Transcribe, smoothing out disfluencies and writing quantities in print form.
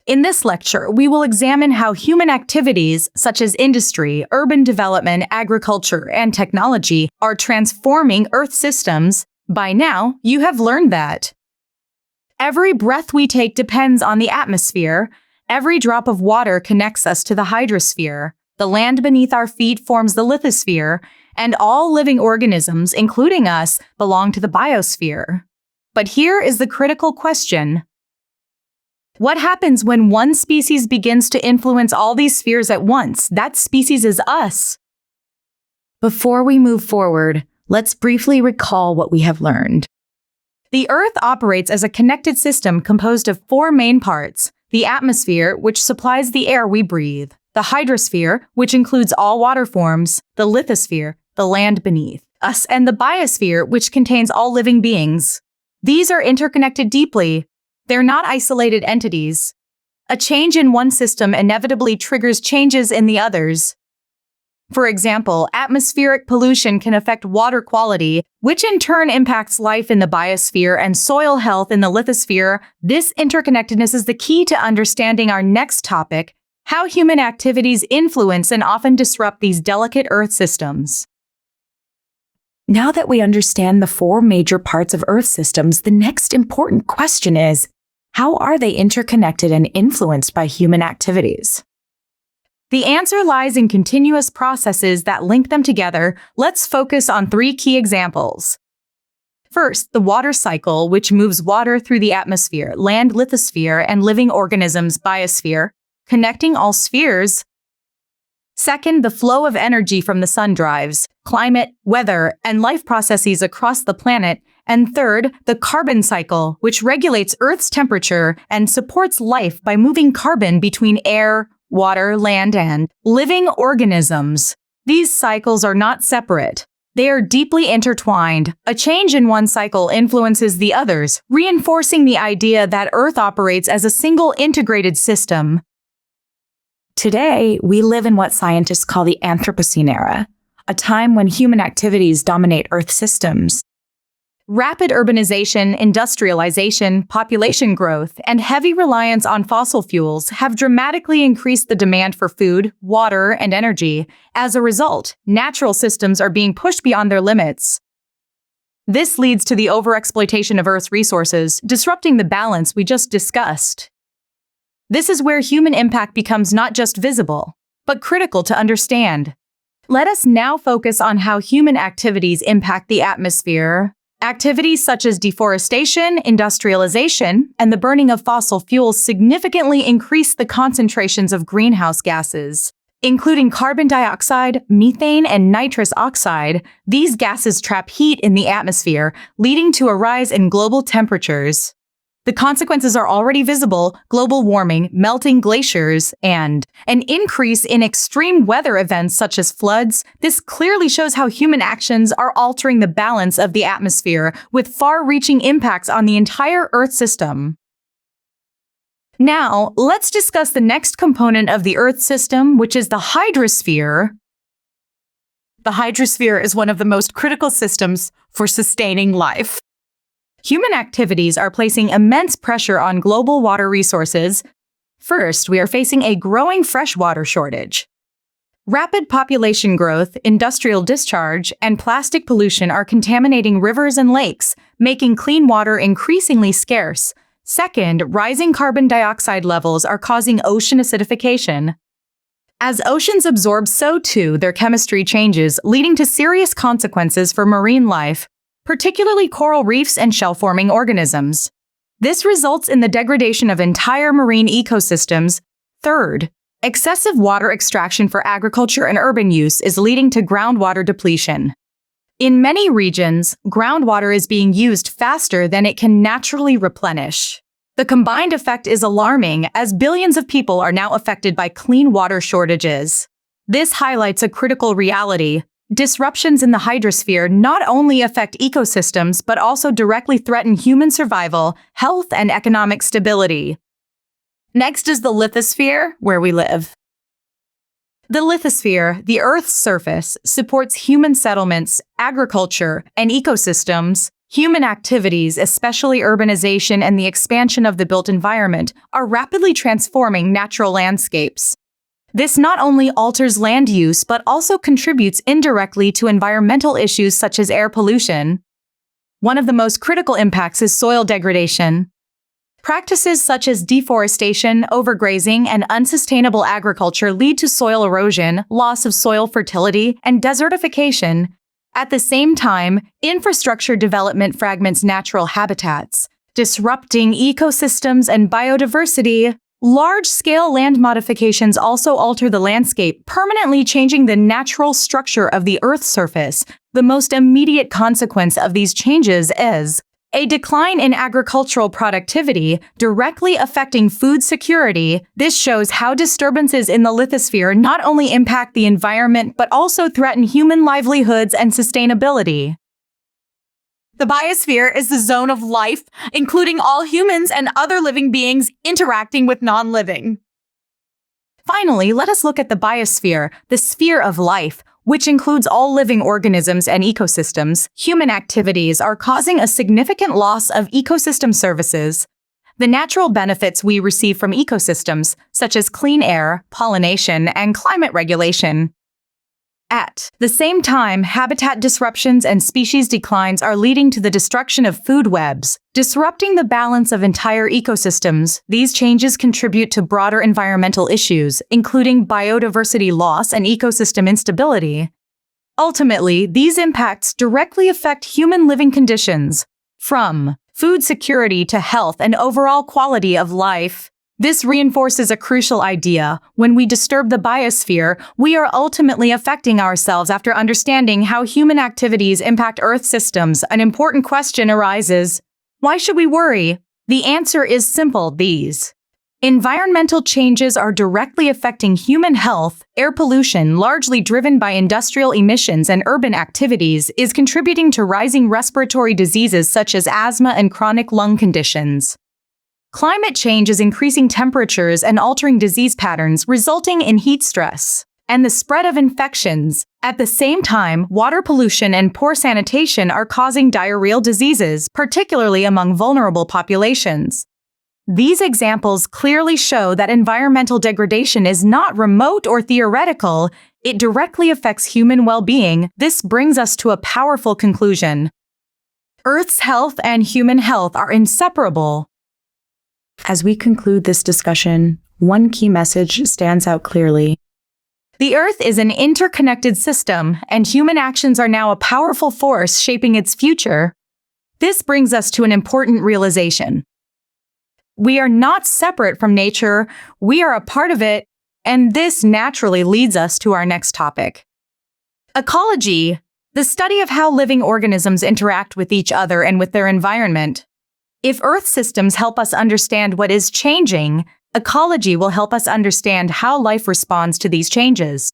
In this lecture, we will examine how human activities such as industry, urban development, agriculture, and technology are transforming Earth systems. By now, you have learned that every breath we take depends on the atmosphere. Every drop of water connects us to the hydrosphere. The land beneath our feet forms the lithosphere, and all living organisms, including us, belong to the biosphere. But here is the critical question. What happens when one species begins to influence all these spheres at once? That species is us. Before we move forward, let's briefly recall what we have learned. The Earth operates as a connected system composed of four main parts: the atmosphere, which supplies the air we breathe; the hydrosphere, which includes all water forms; the lithosphere, the land beneath us; and the biosphere, which contains all living beings. These are interconnected deeply. They're not isolated entities. A change in one system inevitably triggers changes in the others. For example, atmospheric pollution can affect water quality, which in turn impacts life in the biosphere and soil health in the lithosphere. This interconnectedness is the key to understanding our next topic: how human activities influence and often disrupt these delicate Earth systems. Now that we understand the four major parts of Earth systems, the next important question is, how are they interconnected and influenced by human activities? The answer lies in continuous processes that link them together. Let's focus on three key examples. First, the water cycle, which moves water through the atmosphere, land lithosphere, and living organisms biosphere, connecting all spheres. Second, the flow of energy from the sun drives climate, weather, and life processes across the planet. And third, the carbon cycle, which regulates Earth's temperature and supports life by moving carbon between air, water, land, and living organisms. These cycles are not separate. They are deeply intertwined. A change in one cycle influences the others, reinforcing the idea that Earth operates as a single integrated system. Today, we live in what scientists call the Anthropocene era, a time when human activities dominate Earth systems. Rapid urbanization, industrialization, population growth, and heavy reliance on fossil fuels have dramatically increased the demand for food, water, and energy. As a result, natural systems are being pushed beyond their limits. This leads to the overexploitation of Earth's resources, disrupting the balance we just discussed. This is where human impact becomes not just visible, but critical to understand. Let us now focus on how human activities impact the atmosphere. Activities such as deforestation, industrialization, and the burning of fossil fuels significantly increase the concentrations of greenhouse gases, including carbon dioxide, methane, and nitrous oxide. These gases trap heat in the atmosphere, leading to a rise in global temperatures. The consequences are already visible: global warming, melting glaciers, and an increase in extreme weather events such as floods. This clearly shows how human actions are altering the balance of the atmosphere, with far-reaching impacts on the entire Earth system. Now, let's discuss the next component of the Earth system, which is the hydrosphere. The hydrosphere is one of the most critical systems for sustaining life. Human activities are placing immense pressure on global water resources. First, we are facing a growing freshwater shortage. Rapid population growth, industrial discharge, and plastic pollution are contaminating rivers and lakes, making clean water increasingly scarce. Second, rising carbon dioxide levels are causing ocean acidification. As oceans absorb, so too their chemistry changes, leading to serious consequences for marine life, particularly coral reefs and shell-forming organisms. This results in the degradation of entire marine ecosystems. Third, excessive water extraction for agriculture and urban use is leading to groundwater depletion. In many regions, groundwater is being used faster than it can naturally replenish. The combined effect is alarming, as billions of people are now affected by clean water shortages. This highlights a critical reality. Disruptions in the hydrosphere not only affect ecosystems, but also directly threaten human survival, health, and economic stability. Next is the lithosphere, where we live. The lithosphere, the Earth's surface, supports human settlements, agriculture, and ecosystems. Human activities, especially urbanization and the expansion of the built environment, are rapidly transforming natural landscapes. This not only alters land use but also contributes indirectly to environmental issues such as air pollution. One of the most critical impacts is soil degradation. Practices such as deforestation, overgrazing, and unsustainable agriculture lead to soil erosion, loss of soil fertility, and desertification. At the same time, infrastructure development fragments natural habitats, disrupting ecosystems and biodiversity. Large-scale land modifications also alter the landscape, permanently changing the natural structure of the Earth's surface. The most immediate consequence of these changes is a decline in agricultural productivity, directly affecting food security. This shows how disturbances in the lithosphere not only impact the environment but also threaten human livelihoods and sustainability. The biosphere is the zone of life, including all humans and other living beings interacting with non-living. Finally, let us look at the biosphere, the sphere of life, which includes all living organisms and ecosystems. Human activities are causing a significant loss of ecosystem services. The natural benefits we receive from ecosystems, such as clean air, pollination, and climate regulation. At the same time, habitat disruptions and species declines are leading to the destruction of food webs, disrupting the balance of entire ecosystems. These changes contribute to broader environmental issues, including biodiversity loss and ecosystem instability. Ultimately, these impacts directly affect human living conditions, from food security to health and overall quality of life. This reinforces a crucial idea. When we disturb the biosphere, we are ultimately affecting ourselves. After understanding how human activities impact Earth systems, an important question arises. Why should we worry? The answer is simple: these environmental changes are directly affecting human health. Air pollution, largely driven by industrial emissions and urban activities, is contributing to rising respiratory diseases such as asthma and chronic lung conditions. Climate change is increasing temperatures and altering disease patterns, resulting in heat stress and the spread of infections. At the same time, water pollution and poor sanitation are causing diarrheal diseases, particularly among vulnerable populations. These examples clearly show that environmental degradation is not remote or theoretical. It directly affects human well-being. This brings us to a powerful conclusion. Earth's health and human health are inseparable. As we conclude this discussion, one key message stands out clearly. The Earth is an interconnected system, and human actions are now a powerful force shaping its future. This brings us to an important realization. We are not separate from nature, we are a part of it, and this naturally leads us to our next topic. Ecology, the study of how living organisms interact with each other and with their environment. If Earth systems help us understand what is changing, ecology will help us understand how life responds to these changes.